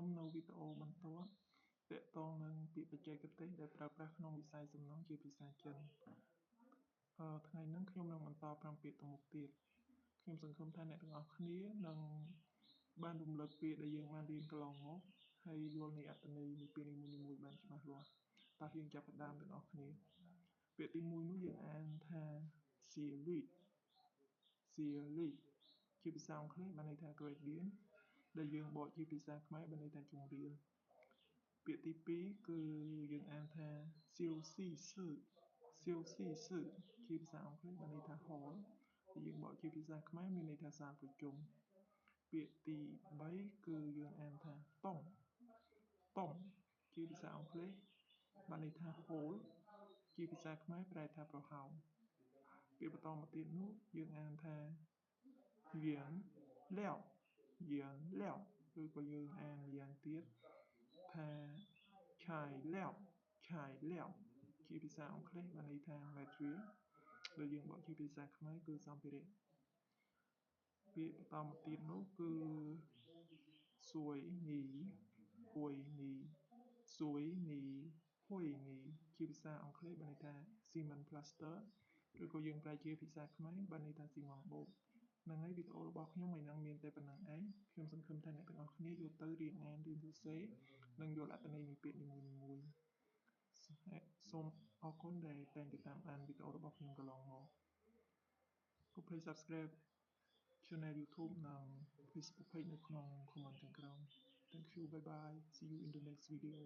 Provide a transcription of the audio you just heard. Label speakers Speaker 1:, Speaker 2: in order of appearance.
Speaker 1: ខ្ញុំនៅវីដេអូបន្ទាប់ទាក់ទងនឹងពាក្យបច្ចេកទេសដែលប្រើប្រាស់ក្នុងវិស័យសំណង់ជាភាសាចិនថ្ងៃនេះខ្ញុំនឹងបន្ត5ពាក្យទៅមុខទៀតខ្ញុំសង្ឃឹមថាអ្នកទាំងអស់គ្នានឹងបានរំលឹកពាក្យដែលយើងបានរៀនកន្លងមកហើយយល់នៃអត្ថន័យនៃពាក្យនីមួយៗបានច្បាស់លាស់តោះយើងចាប់ផ្ដើមទាំងអស់គ្នាពាក្យទី1នោះយើងអានថា Series ជាភាសាអង់គ្លេសបានន័យថា gradient ដែលយើងបកជាភាសាខ្មែរបានន័យថាជម្រាលពាក្យទី2គឺយើងអានថា CLC ជាភាសាអង់គ្លេសបានន័យថា hall ដែលយើងបកជាភាសាខ្មែរមានន័យថាសាលប្រជុំពាក្យទី3គឺយើងអានថាតុងជាភាសាអង់គ្លេសបានន័យថា hole ជាភាសាខ្មែរប្រែថាប្រហោងពាក្យបន្តមកទៀតនោះយើងអានថាយានលាវឬក៏យើងអានម្យ៉ាងទៀតថាឆាយលាវជាភាសាអង់គ្លេសបានន័យថា material ដែលយើងបកជាភាសាខ្មែរគឺសម្ភារៈពាក្យបន្តមកទៀតនោះគឺសួយនីហួយនីជាភាសាអង់គ្លេសបានន័យថា cement plaster ឬក៏យើងប្រែជាភាសាខ្មែរបានន័យថាស៊ីម៉ងត៍បូកហ្នឹងហើយវីដេអូរបស់ខ្ញុំថ្ងៃហ្នឹងមានតែប៉ុណ្្នឹងឯងខ្ញុំសង្ឃឹមថាអ្នកទាំងអស់គ្នាយកទៅរៀនអានរៀនសរសេរនិងយល់អត្ថន័យនៃពាក្យនីមួយៗសូមអរគុណដែលតែងតែតាមដានវីដេអូរបស់ខ្ញុំកន្លងមកកុំភ្លេច Subscribe Channel YouTube និង Facebook Page នៅក្នុង comment ខាងក្រោម Thank you bye bye see you in the next video